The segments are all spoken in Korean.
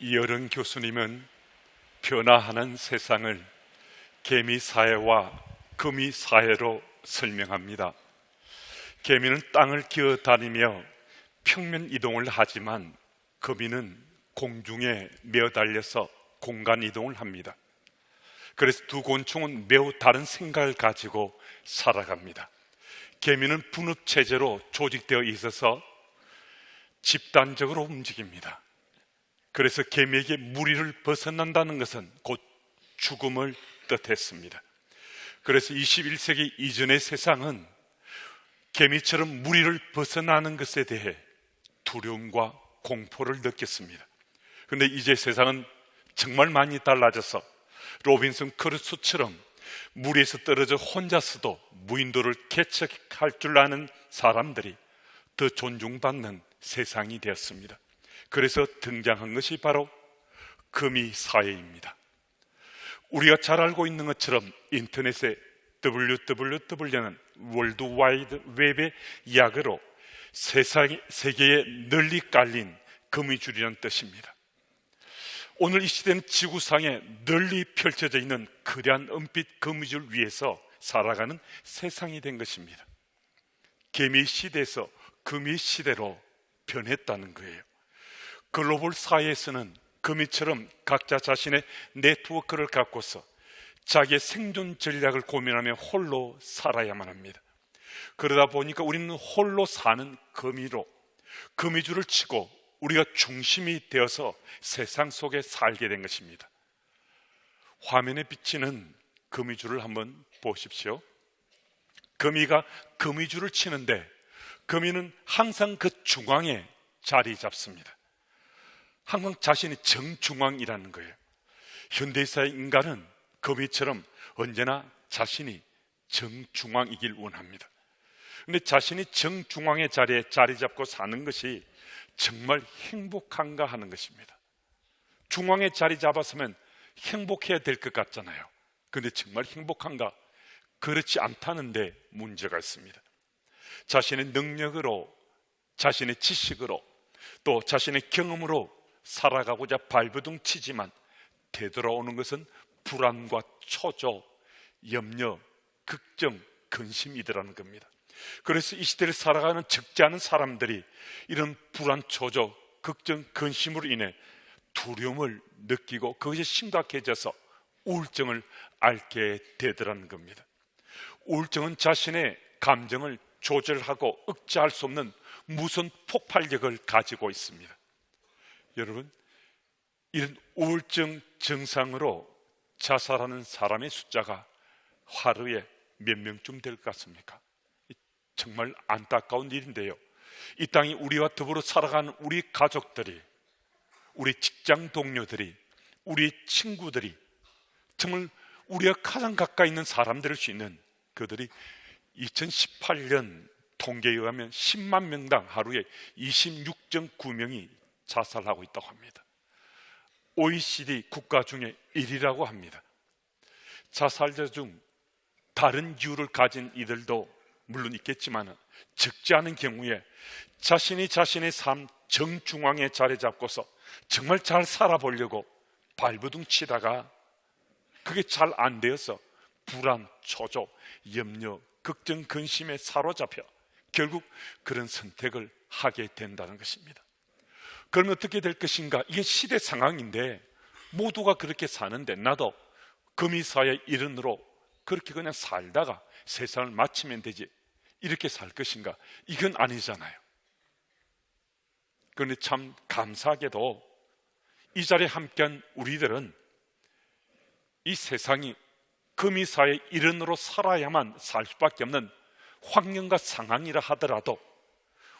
이어른 교수님은 변화하는 세상을 개미 사회와 금이 사회로 설명합니다. 개미는 땅을 기어다니며 평면 이동을 하지만 금이는 공중에 매어달려서 공간 이동을 합니다. 그래서 두 곤충은 매우 다른 생각을 가지고 살아갑니다. 개미는 분업 체제로 조직되어 있어서 집단적으로 움직입니다. 그래서 개미에게 무리를 벗어난다는 것은 곧 죽음을 뜻했습니다. 그래서 21세기 이전의 세상은 개미처럼 무리를 벗어나는 것에 대해 두려움과 공포를 느꼈습니다. 그런데 이제 세상은 정말 많이 달라져서 로빈슨 크루소처럼 무리에서 떨어져 혼자서도 무인도를 개척할 줄 아는 사람들이 더 존중받는 세상이 되었습니다. 그래서 등장한 것이 바로 금이 사회입니다. 우리가 잘 알고 있는 것처럼 인터넷의 WWW는 월드와이드 웹의 약으로 세계에 널리 깔린 거미줄이라는 뜻입니다. 오늘 이 시대는 지구상에 널리 펼쳐져 있는 거대한 은빛 거미줄 위에서 살아가는 세상이 된 것입니다. 개미 시대에서 거미 시대로 변했다는 거예요. 글로벌 사회에서는 거미처럼 각자 자신의 네트워크를 갖고서 자기의 생존 전략을 고민하며 홀로 살아야만 합니다. 그러다 보니까 우리는 홀로 사는 거미로 거미줄을 치고 우리가 중심이 되어서 세상 속에 살게 된 것입니다. 화면에 비치는 거미줄을 한번 보십시오. 거미가 거미줄을 치는데 거미는 항상 그 중앙에 자리 잡습니다. 항상 자신이 정중앙이라는 거예요. 현대사의 인간은 거미처럼 언제나 자신이 정중앙이길 원합니다. 그런데 자신이 정중앙의 자리에 자리 잡고 사는 것이 정말 행복한가 하는 것입니다. 중앙에 자리 잡았으면 행복해야 될 것 같잖아요. 그런데 정말 행복한가? 그렇지 않다는데 문제가 있습니다. 자신의 능력으로, 자신의 지식으로, 또 자신의 경험으로 살아가고자 발버둥 치지만 되돌아오는 것은 불안과 초조, 염려, 걱정, 근심이더라는 겁니다. 그래서 이 시대를 살아가는 적지 않은 사람들이 이런 불안, 초조, 걱정, 근심으로 인해 두려움을 느끼고 그것이 심각해져서 우울증을 앓게 되더라는 겁니다. 우울증은 자신의 감정을 조절하고 억제할 수 없는 무서운 폭발력을 가지고 있습니다. 여러분, 이런 우울증 증상으로 자살하는 사람의 숫자가 하루에 몇 명쯤 될 것 같습니까? 정말 안타까운 일인데요. 이 땅이 우리와 더불어 살아가는 우리 가족들이, 우리 직장 동료들이, 우리 친구들이, 정말 우리가 가장 가까이 있는 사람들일 수 있는 그들이 2018년 통계에 의하면 10만 명당 하루에 26.9명이 자살하고 있다고 합니다. OECD 국가 중에 1위라고 합니다. 자살자 중 다른 이유를 가진 이들도 물론 있겠지만 적지 않은 경우에 자신이 자신의 삶 정중앙에 자리 잡고서 정말 잘 살아보려고 발버둥 치다가 그게 잘 안 되어서 불안, 초조, 염려, 걱정, 근심에 사로잡혀 결국 그런 선택을 하게 된다는 것입니다. 그러면 어떻게 될 것인가? 이게 시대 상황인데 모두가 그렇게 사는데 나도 거미사의 일원으로 그렇게 그냥 살다가 세상을 마치면 되지 이렇게 살 것인가? 이건 아니잖아요. 그런데 참 감사하게도 이 자리에 함께한 우리들은 이 세상이 거미사의 일원으로 살아야만 살 수밖에 없는 환경과 상황이라 하더라도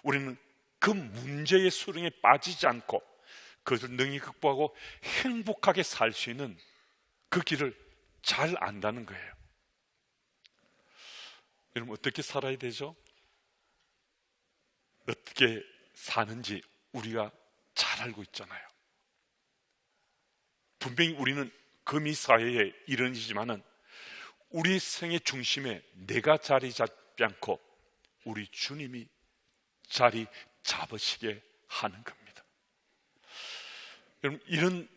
우리는 그 문제의 수렁에 빠지지 않고 그것을 능히 극복하고 행복하게 살 수 있는 그 길을 잘 안다는 거예요. 여러분, 어떻게 살아야 되죠? 어떻게 사는지 우리가 잘 알고 있잖아요. 분명히 우리는 거미사회의 일원이지만은 우리 생의 중심에 내가 자리 잡지 않고 우리 주님이 자리 잡으시게 하는 겁니다. 여러분, 이런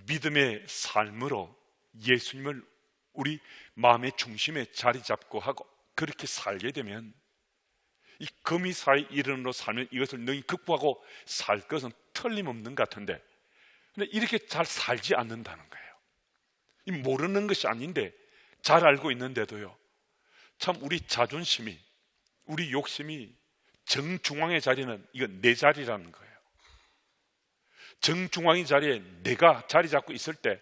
믿음의 삶으로 예수님을 우리 마음의 중심에 자리 잡고 하고 그렇게 살게 되면 이 금이사의 이른으로 살면 이것을 능히 극복하고 살 것은 틀림없는 것 같은데, 근데 이렇게 잘 살지 않는다는 거예요. 이 모르는 것이 아닌데 잘 알고 있는데도요, 참 우리 자존심이, 우리 욕심이 정중앙의 자리는 이건 내 자리라는 거예요. 정중앙의 자리에 내가 자리 잡고 있을 때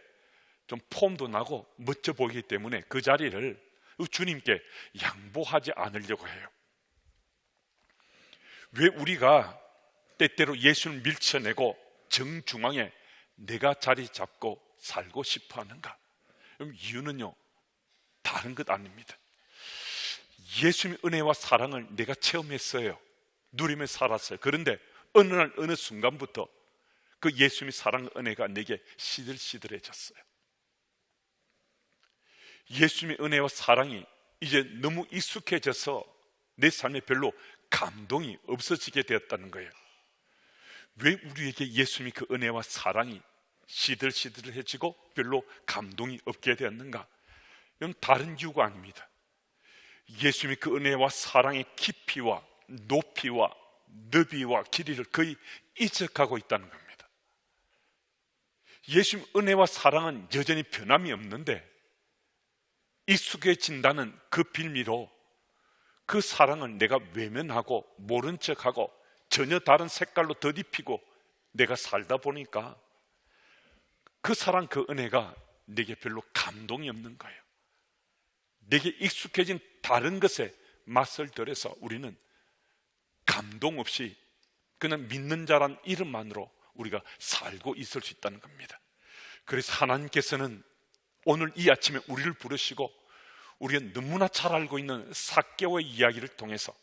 좀 폼도 나고 멋져 보이기 때문에 그 자리를 주님께 양보하지 않으려고 해요. 왜 우리가 때때로 예수를 밀쳐내고 정중앙에 내가 자리 잡고 살고 싶어 하는가? 이유는요, 다른 것 아닙니다. 예수님의 은혜와 사랑을 내가 체험했어요. 누리며 살았어요. 그런데 어느 날 어느 순간부터 그 예수님의 사랑, 은혜가 내게 시들시들해졌어요. 예수님의 은혜와 사랑이 이제 너무 익숙해져서 내 삶에 별로 감동이 없어지게 되었다는 거예요. 왜 우리에게 예수님의 그 은혜와 사랑이 시들시들해지고 별로 감동이 없게 되었는가? 이건 다른 이유가 아닙니다. 예수님의 그 은혜와 사랑의 깊이와 높이와 너비와 길이를 거의 잊어가고 있다는 겁니다. 예수님 은혜와 사랑은 여전히 변함이 없는데 익숙해진다는 그 빌미로 그 사랑을 내가 외면하고 모른 척하고 전혀 다른 색깔로 덧입히고 내가 살다 보니까 그 사랑, 그 은혜가 내게 별로 감동이 없는 거예요. 내게 익숙해진 다른 것에 맛을 들여서 우리는 감동 없이 그냥 믿는 자란 이름만으로 우리가 살고 있을 수 있다는 겁니다. 그래서 하나님께서는 오늘 이 아침에 우리를 부르시고 우리가 너무나 잘 알고 있는 삭개오의 이야기를 통해서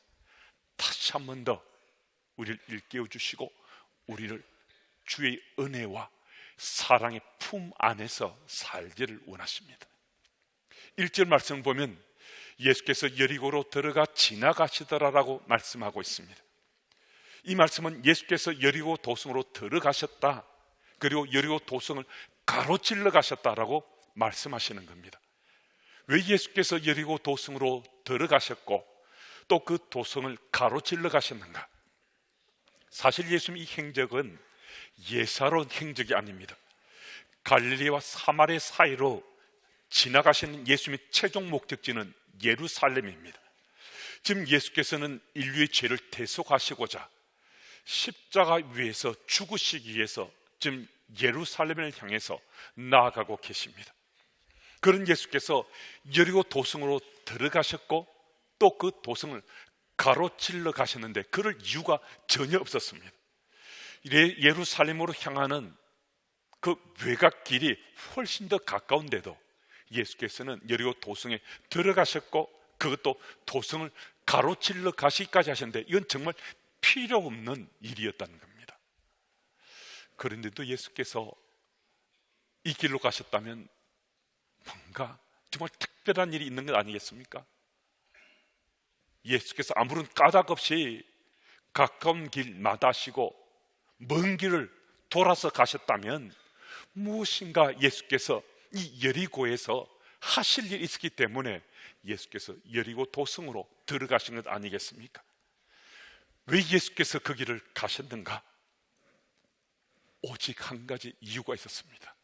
다시 한 번 더 우리를 일깨워 주시고 우리를 주의 은혜와 사랑의 품 안에서 살기를 원하십니다. 1절 말씀 보면 예수께서 여리고로 들어가 지나가시더라라고 말씀하고 있습니다. 이 말씀은 예수께서 여리고 도성으로 들어가셨다, 그리고 여리고 도성을 가로질러 가셨다라고 말씀하시는 겁니다. 왜 예수께서 여리고 도성으로 들어가셨고 또 그 도성을 가로질러 가셨는가? 사실 예수님의 이 행적은 예사로운 행적이 아닙니다. 갈릴리와 사마리아 사이로 지나가시는 예수님의 최종 목적지는 예루살렘입니다. 지금 예수께서는 인류의 죄를 대속하시고자 십자가 위에서 죽으시기 위해서 지금 예루살렘을 향해서 나아가고 계십니다. 그런 예수께서 여리고 도성으로 들어가셨고 또 그 도성을 가로질러 가셨는데 그럴 이유가 전혀 없었습니다. 예루살렘으로 향하는 그 외곽길이 훨씬 더 가까운데도 예수께서는 여리고 도성에 들어가셨고 그것도 도성을 가로질러 가시기까지 하셨는데 이건 정말 필요 없는 일이었다는 겁니다. 그런데도 예수께서 이 길로 가셨다면 뭔가 정말 특별한 일이 있는 것 아니겠습니까? 예수께서 아무런 까닭 없이 가까운 길 마다하시고 먼 길을 돌아서 가셨다면 무엇인가 예수께서 이 여리고에서 하실 일이 있었기 때문에 예수께서 여리고 도성으로 들어가신 것 아니겠습니까? 왜 예수께서 그 길을 가셨는가? 오직 한 가지 이유가 있었습니다.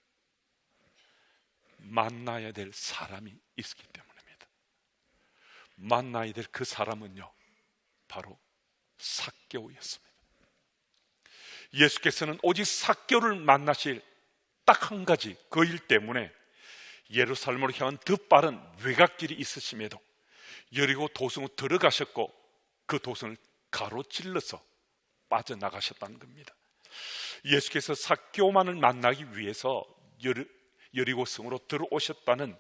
만나야 될 사람이 있었기 때문입니다. 만나야 될 그 사람은요, 바로 삭개오였습니다. 예수께서는 오직 삭개오를 만나실 딱 한 가지 그 일 때문에 예루살렘으로 향한 더 빠른 외곽길이 있으심에도 여리고 도성으로 들어가셨고 그 도성을 가로질러서 빠져나가셨다는 겁니다. 예수께서 삭개오만을 만나기 위해서 여리고 성으로 들어오셨다는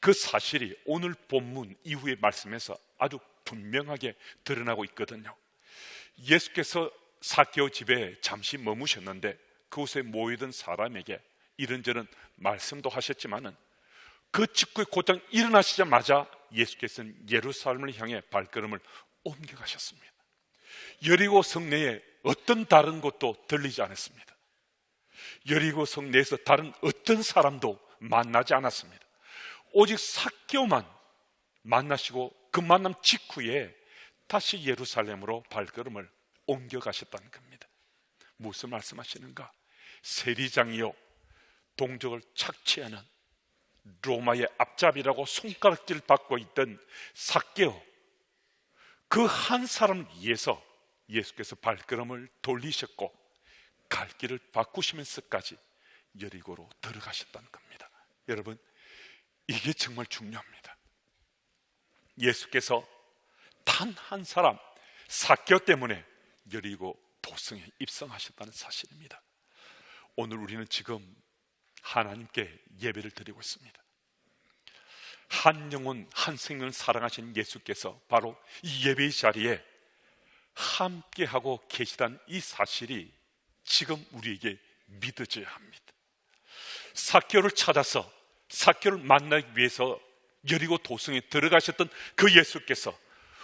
그 사실이 오늘 본문 이후의 말씀에서 아주 분명하게 드러나고 있거든요. 예수께서 삭개오 집에 잠시 머무셨는데 그곳에 모이던 사람에게 이런저런 말씀도 하셨지만은 그 직후에 곧장 일어나시자마자 예수께서는 예루살렘을 향해 발걸음을 옮겨가셨습니다. 여리고 성내에 어떤 다른 곳도 들리지 않았습니다. 여리고성 내에서 다른 어떤 사람도 만나지 않았습니다. 오직 삭개오만 만나시고 그 만남 직후에 다시 예루살렘으로 발걸음을 옮겨가셨다는 겁니다. 무슨 말씀하시는가? 세리장이요, 동족을 착취하는 로마의 앞잡이라고 손가락질 받고 있던 삭개오, 그 한 사람을 위해서 예수께서 발걸음을 돌리셨고 갈 길을 바꾸시면서까지 여리고로 들어가셨다는 겁니다. 여러분, 이게 정말 중요합니다. 예수께서 단 한 사람 삭개오 때문에 여리고 도성에 입성하셨다는 사실입니다. 오늘 우리는 지금 하나님께 예배를 드리고 있습니다. 한 영혼 한 생명을 사랑하신 예수께서 바로 이 예배의 자리에 함께하고 계시다는 이 사실이 지금 우리에게 믿어져야 합니다. 삭개오를 찾아서 삭개오를 만나기 위해서 여리고 도성에 들어가셨던 그 예수께서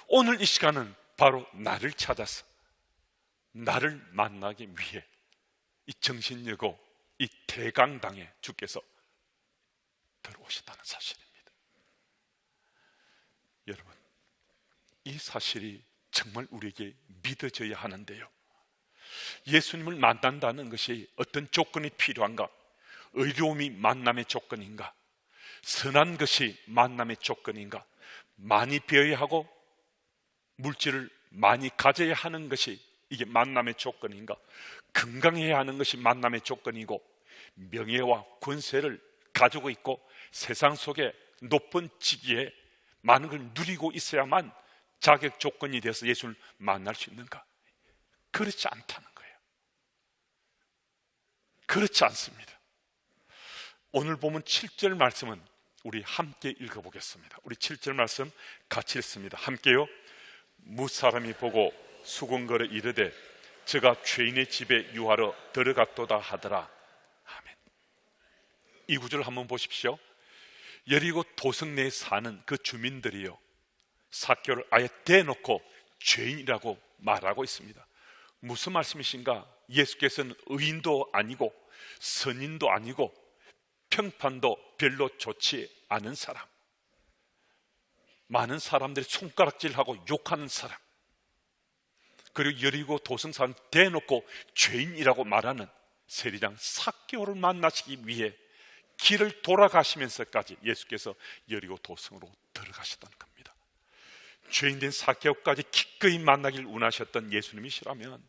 오늘 이 시간은 바로 나를 찾아서 나를 만나기 위해 이 정신여고 이 대강당에 주께서 들어오셨다는 사실입니다. 여러분, 이 사실이 정말 우리에게 믿어져야 하는데요, 예수님을 만난다는 것이 어떤 조건이 필요한가? 의로움이 만남의 조건인가? 선한 것이 만남의 조건인가? 많이 배워야 하고 물질을 많이 가져야 하는 것이 이게 만남의 조건인가? 건강해야 하는 것이 만남의 조건이고 명예와 권세를 가지고 있고 세상 속에 높은 직위에 많은 걸 누리고 있어야만 자격 조건이 되어서 예수를 만날 수 있는가? 그렇지 않다는 거예요. 그렇지 않습니다. 오늘 보면 7절 말씀은 우리 함께 읽어보겠습니다. 우리 7절 말씀 같이 읽습니다. 함께요. 무사람이 보고 수군거려 이르되 저가 죄인의 집에 유하러 들어갔도다 하더라. 아멘. 이 구절을 한번 보십시오. 여리고 도성 내에 사는 그 주민들이요, 삭개오를 아예 대놓고 죄인이라고 말하고 있습니다. 무슨 말씀이신가? 예수께서는 의인도 아니고 선인도 아니고 평판도 별로 좋지 않은 사람, 많은 사람들이 손가락질하고 욕하는 사람, 그리고 여리고 도성 사람 대놓고 죄인이라고 말하는 세리장 삭개오를 만나시기 위해 길을 돌아가시면서까지 예수께서 여리고 도성으로 들어가셨다는 겁니다. 죄인된 삭개오까지 기꺼이 만나길 원하셨던 예수님이시라면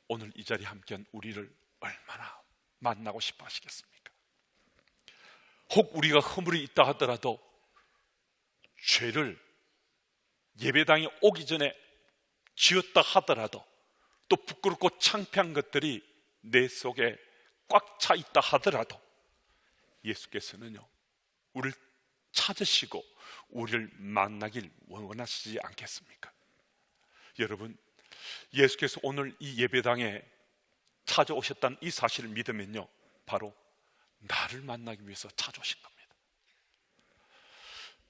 오늘 이 자리에 함께한 우리를 얼마나 만나고 싶어 하시겠습니까? 혹 우리가 허물이 있다 하더라도 죄를 예배당에 오기 전에 지었다 하더라도 또 부끄럽고 창피한 것들이 내 속에 꽉 차 있다 하더라도 예수께서는요, 우리를 찾으시고 우리를 만나길 원하시지 않겠습니까? 여러분, 예수께서 오늘 이 예배당에 찾아오셨다는 이 사실을 믿으면요, 바로 나를 만나기 위해서 찾아오신 겁니다.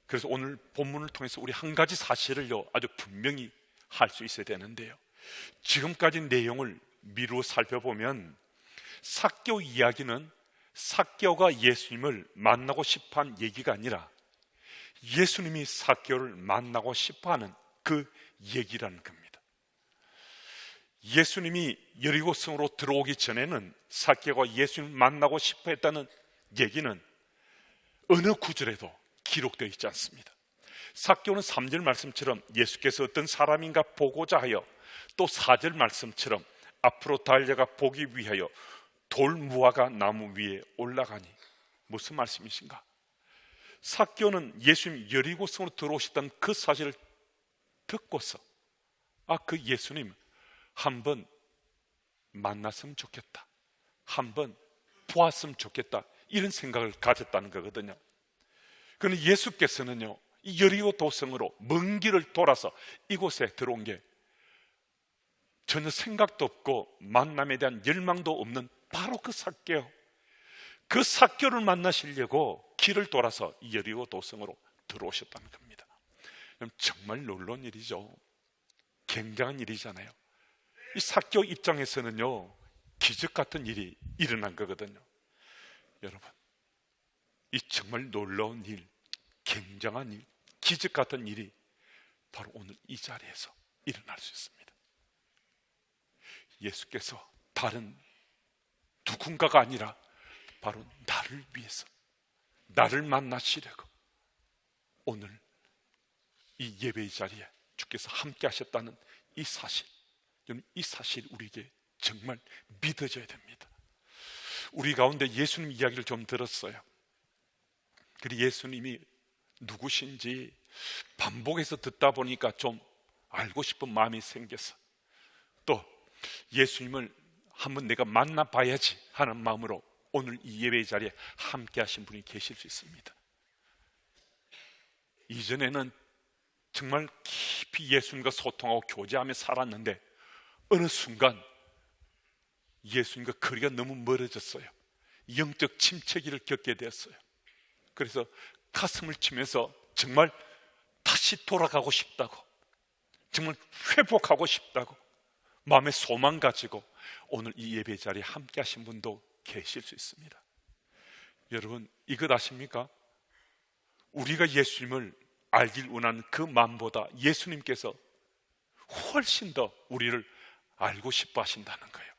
그래서 오늘 본문을 통해서 우리 한 가지 사실을요 아주 분명히 할 수 있어야 되는데요, 지금까지 내용을 미루어 살펴보면 삭개오 이야기는 삭개오가 예수님을 만나고 싶어한 얘기가 아니라 예수님이 삭개오를 만나고 싶어하는 그 얘기라는 겁니다. 예수님이 여리고성으로 들어오기 전에는 삭개오가 예수님을 만나고 싶어했다는 얘기는 어느 구절에도 기록되어 있지 않습니다. 삭개오는 3절 말씀처럼 예수께서 어떤 사람인가 보고자 하여, 또 4절 말씀처럼 앞으로 달려가 보기 위하여 돌무화과 나무 위에 올라가니, 무슨 말씀이신가? 삭개오는 예수님 여리고성으로 들어오셨다는 그 사실을 듣고서 그 예수님 한번 만났으면 좋겠다, 한번 보았으면 좋겠다, 이런 생각을 가졌다는 거거든요. 그런데 예수께서는요, 이 여리고 도성으로 먼 길을 돌아서 이곳에 들어온 게 전혀 생각도 없고 만남에 대한 열망도 없는 바로 그 삭개오, 그 삭개오를 만나시려고 길을 돌아서 이 여리고 도성으로 들어오셨다는 겁니다. 정말 놀라운 일이죠. 굉장한 일이잖아요. 이 삭개오 입장에서는요, 기적 같은 일이 일어난 거거든요. 여러분, 이 정말 놀라운 일, 굉장한 일, 기적 같은 일이 바로 오늘 이 자리에서 일어날 수 있습니다. 예수께서 다른 누군가가 아니라 바로 나를 위해서, 나를 만나시려고 오늘 이 예배의 자리에 주께서 함께 하셨다는 이 사실, 이 사실 우리에게 정말 믿어져야 됩니다. 우리 가운데 예수님 이야기를 좀 들었어요. 그리고 예수님이 누구신지 반복해서 듣다 보니까 좀 알고 싶은 마음이 생겨서, 또 예수님을 한번 내가 만나봐야지 하는 마음으로 오늘 이 예배의 자리에 함께 하신 분이 계실 수 있습니다. 이전에는 정말 깊이 예수님과 소통하고 교제하며 살았는데 어느 순간 예수님과 거리가 너무 멀어졌어요. 영적 침체기를 겪게 되었어요. 그래서 가슴을 치면서 정말 다시 돌아가고 싶다고, 정말 회복하고 싶다고 마음에 소망 가지고 오늘 이 예배 자리에 함께 하신 분도 계실 수 있습니다. 여러분, 이것 아십니까? 우리가 예수님을 알길 원하는 그 마음보다 예수님께서 훨씬 더 우리를 알고 싶어 하신다는 거예요.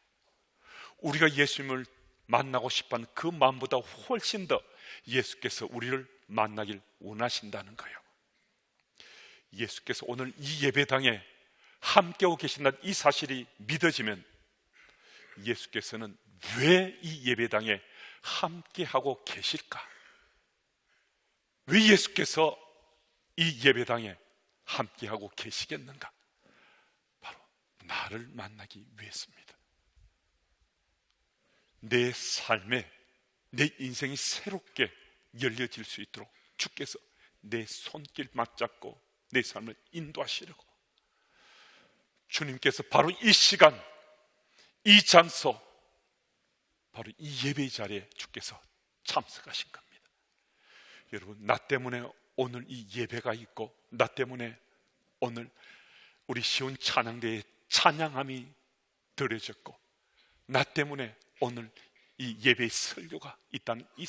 우리가 예수님을 만나고 싶어하는 그 마음보다 훨씬 더 예수께서 우리를 만나길 원하신다는 거예요. 예수께서 오늘 이 예배당에 함께하고 계신다는 이 사실이 믿어지면 예수께서는 왜 이 예배당에 함께하고 계실까? 왜 예수께서 이 예배당에 함께하고 계시겠는가? 바로 나를 만나기 위해서입니다. 내 삶에, 내 인생이 새롭게 열려질 수 있도록 주께서 내 손길 맞잡고 내 삶을 인도하시려고 주님께서 바로 이 시간, 이 장소, 바로 이 예배의 자리에 주께서 참석하신 겁니다. 여러분, 나 때문에 오늘 이 예배가 있고, 나 때문에 오늘 우리 시온 찬양대에 찬양함이 드려졌고, 나 때문에 오늘 이 예배의 설교가 있다는 이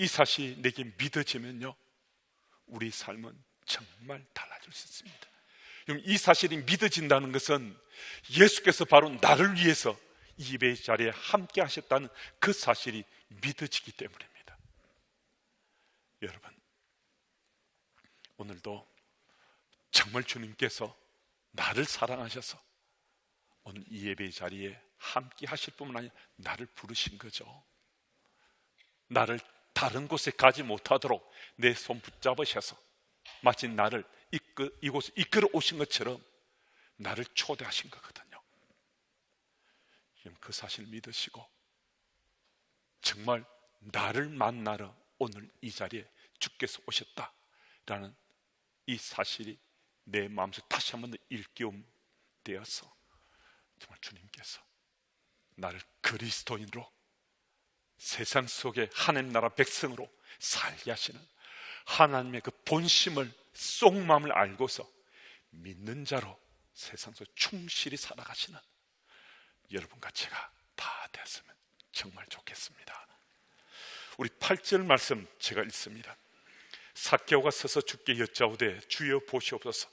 사실이 내게 믿어지면요, 우리 삶은 정말 달라질 수 있습니다. 이 사실이 믿어진다는 것은 예수께서 바로 나를 위해서 이 예배의 자리에 함께 하셨다는 그 사실이 믿어지기 때문입니다. 여러분, 오늘도 정말 주님께서 나를 사랑하셔서 오늘 이 예배의 자리에 함께 하실 뿐만 아니라 나를 부르신 거죠. 나를 다른 곳에 가지 못하도록 내 손 붙잡으셔서 마치 나를 이곳에 이끌어 오신 것처럼 나를 초대하신 거거든요. 그 사실을 믿으시고 정말 나를 만나러 오늘 이 자리에 주께서 오셨다라는 이 사실이 내 마음속에 다시 한번 더 일깨움 되어서 정말 주님께서 나를 그리스도인으로 세상 속에 하나님 나라 백성으로 살게 하시는 하나님의 그 본심을 속마음을 알고서 믿는 자로 세상 속에 충실히 살아가시는 여러분과 제가 다 됐으면 정말 좋겠습니다. 우리 8절 말씀 제가 읽습니다. 삭개오가 서서 주께 여짜오되 주여 보시옵소서,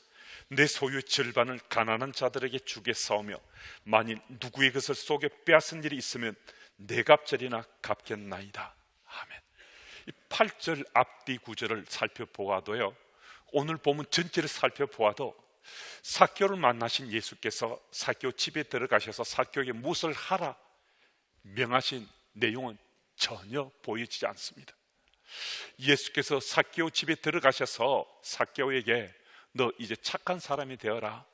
내 소유의 절반을 가난한 자들에게 주겠사오며 만일 누구의 것을 속여 빼앗은 일이 있으면 내 갑절이나 갚겠나이다. 아멘. 이 8절 앞뒤 구절을 살펴보아도요, 오늘 본문 전체를 살펴보아도 삭개오를 만나신 예수께서 삭개오 집에 들어가셔서 삭개오에게 무엇을 하라 명하신 내용은 전혀 보여지지 않습니다. 예수께서 삭개오 집에 들어가셔서 삭개오에게 너 이제 착한 사람이 되어라,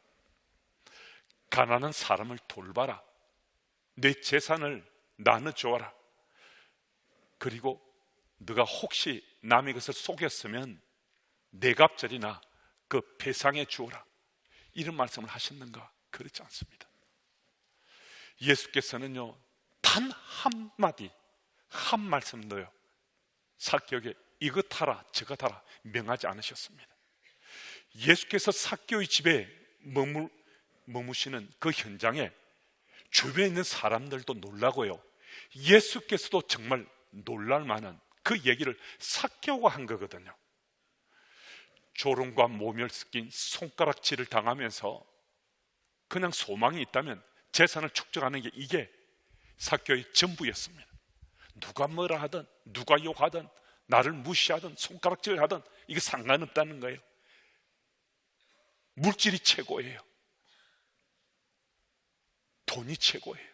가난한 사람을 돌봐라, 내 재산을 나눠주어라, 그리고 너가 혹시 남의 것을 속였으면 내 갑절이나 그 배상해 주어라, 이런 말씀을 하셨는가? 그렇지 않습니다. 예수께서는요, 단 한마디, 한 말씀도요 삭개오에게 이것 하라 저것 하라 명하지 않으셨습니다. 예수께서 삭개오의 집에 머무시는 그 현장에 주변에 있는 사람들도 놀라고요, 예수께서도 정말 놀랄 만한 그 얘기를 삭개오가 한 거거든요. 조롱과 모멸 섞인 손가락질을 당하면서 그냥 소망이 있다면 재산을 축적하는 게 이게 삭개오의 전부였습니다. 누가 뭐라 하든, 누가 욕하든, 나를 무시하든, 손가락질을 하든 이게 상관없다는 거예요. 물질이 최고예요. 돈이 최고예요.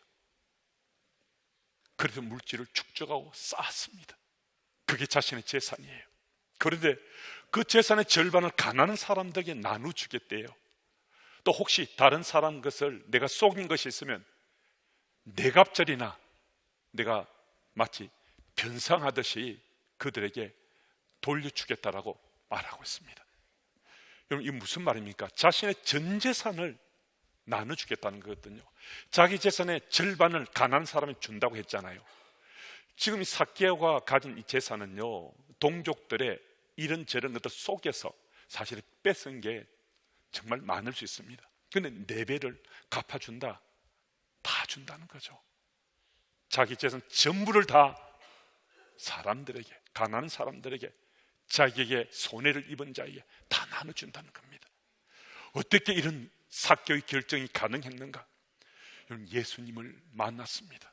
그래서 물질을 축적하고 쌓았습니다. 그게 자신의 재산이에요. 그런데 그 재산의 절반을 가난한 사람들에게 나눠주겠대요. 또 혹시 다른 사람 것을 내가 속인 것이 있으면 네 갑절이나 내가 마치 변상하듯이 그들에게 돌려주겠다라고 말하고 있습니다. 여러분, 이게 무슨 말입니까? 자신의 전 재산을 나눠주겠다는 거거든요. 자기 재산의 절반을 가난한 사람이 준다고 했잖아요. 지금 이 삭개오가 가진 이 재산은요, 동족들의 이런저런 것들 속에서 사실 뺏은 게 정말 많을 수 있습니다. 그런데 4배를 갚아준다, 다 준다는 거죠. 자기 재산 전부를 다 사람들에게, 가난한 사람들에게, 자기에게 손해를 입은 자에게 다 나눠준다는 겁니다. 어떻게 이런 삭개오의 결정이 가능했는가? 여러분, 예수님을 만났습니다.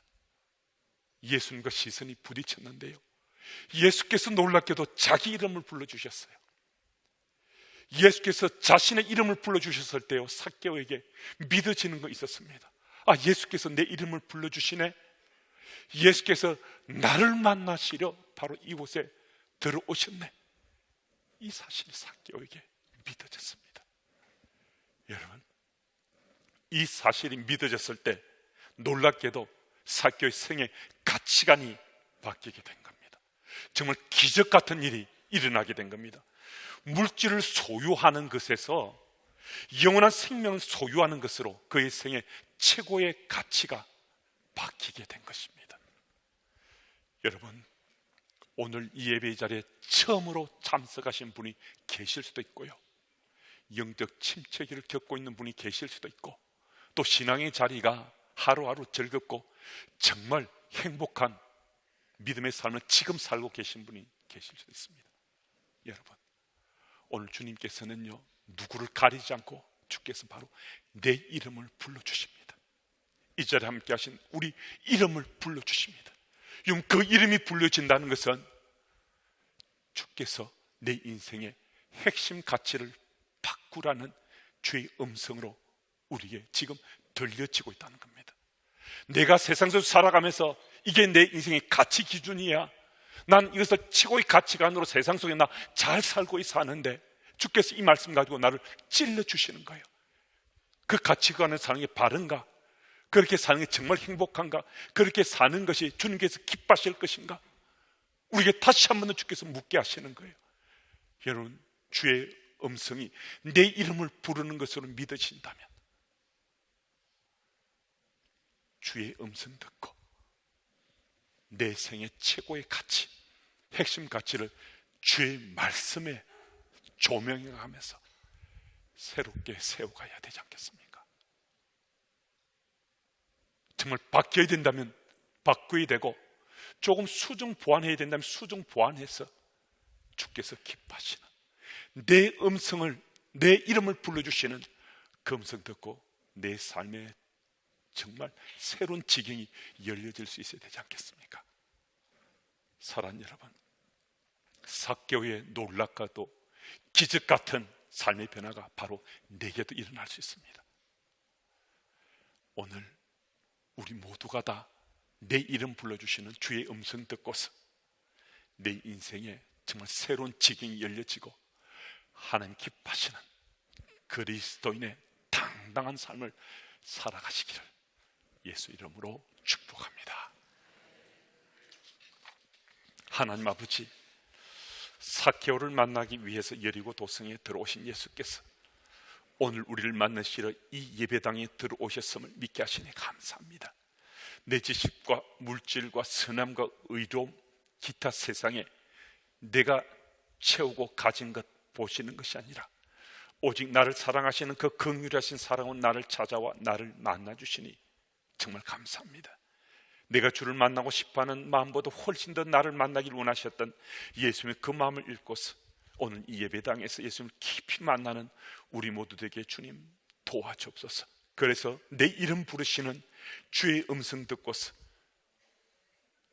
예수님과 시선이 부딪혔는데요, 예수께서 놀랍게도 자기 이름을 불러주셨어요. 예수께서 자신의 이름을 불러주셨을 때요, 삭개오에게 믿어지는 거 있었습니다. 아, 예수께서 내 이름을 불러주시네. 예수께서 나를 만나시려 바로 이곳에 들어오셨네. 이 사실이 삭개오에게 믿어졌습니다. 여러분, 이 사실이 믿어졌을 때 놀랍게도 삭개오의 생의 가치관이 바뀌게 된 겁니다. 정말 기적 같은 일이 일어나게 된 겁니다. 물질을 소유하는 것에서 영원한 생명을 소유하는 것으로 그의 생의 최고의 가치가 바뀌게 된 것입니다. 여러분, 오늘 이 예배의 자리에 처음으로 참석하신 분이 계실 수도 있고요, 영적 침체기를 겪고 있는 분이 계실 수도 있고, 또 신앙의 자리가 하루하루 즐겁고 정말 행복한 믿음의 삶을 지금 살고 계신 분이 계실 수도 있습니다. 여러분, 오늘 주님께서는요, 누구를 가리지 않고 주께서 바로 내 이름을 불러주십니다. 이 자리에 함께 하신 우리 이름을 불러주십니다. 그 이름이 불려진다는 것은 주께서 내 인생의 핵심 가치를 바꾸라는 주의 음성으로 우리에게 지금 들려지고 있다는 겁니다. 내가 세상 속에서 살아가면서 이게 내 인생의 가치 기준이야, 난 이것을 최고의 가치관으로 세상 속에 나 잘 살고 있어 하는데 주께서 이 말씀 가지고 나를 찔러주시는 거예요. 그 가치관을 사는 게 바른가? 그렇게 사는 게 정말 행복한가? 그렇게 사는 것이 주님께서 기뻐하실 것인가? 우리에게 다시 한 번 더 주께서 묻게 하시는 거예요. 여러분, 주의 음성이 내 이름을 부르는 것으로 믿어진다면 주의 음성 듣고 내 생의 최고의 가치, 핵심 가치를 주의 말씀에 조명하면서 새롭게 세워가야 되지 않겠습니까? 정말 바뀌어야 된다면 바꾸어야 되고, 조금 수정 보완해야 된다면 수정 보완해서 주께서 기뻐하시는 내 음성을, 내 이름을 불러주시는 그 음성 듣고 내 삶에 정말 새로운 지경이 열려질 수 있어야 되지 않겠습니까? 사랑하는 여러분, 삭개오의 놀랍고도 기적 같은 삶의 변화가 바로 내게도 일어날 수 있습니다. 오늘 우리 모두가 다 내 이름 불러주시는 주의 음성 듣고서 내 인생에 정말 새로운 지경이 열려지고 하나님 기뻐하시는 그리스도인의 당당한 삶을 살아가시기를 예수 이름으로 축복합니다. 하나님 아버지, 삭개오를 만나기 위해서 여리고 도성에 들어오신 예수께서 오늘 우리를 만나시러 이 예배당에 들어오셨음을 믿게 하시니 감사합니다. 내 지식과 물질과 선함과 의로움, 기타 세상에 내가 채우고 가진 것 보시는 것이 아니라 오직 나를 사랑하시는 그 긍휼하신 사랑은 나를 찾아와 나를 만나주시니 정말 감사합니다. 내가 주를 만나고 싶어하는 마음보다 훨씬 더 나를 만나길 원하셨던 예수님의 그 마음을 읽고서 오늘 이 예배당에서 예수님을 깊이 만나는 우리 모두 되게 주님 도와주옵소서. 그래서 내 이름 부르시는 주의 음성 듣고서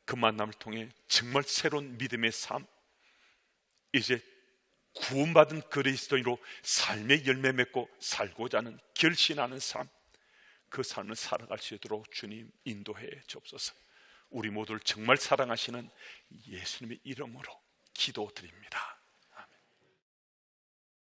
그 만남을 통해 정말 새로운 믿음의 삶, 이제 구원받은 그리스도인으로 삶의 열매 맺고 살고자 하는 결심하는 삶, 그 삶을 살아갈 수 있도록 주님 인도해 주옵소서. 우리 모두를 정말 사랑하시는 예수님의 이름으로 기도드립니다.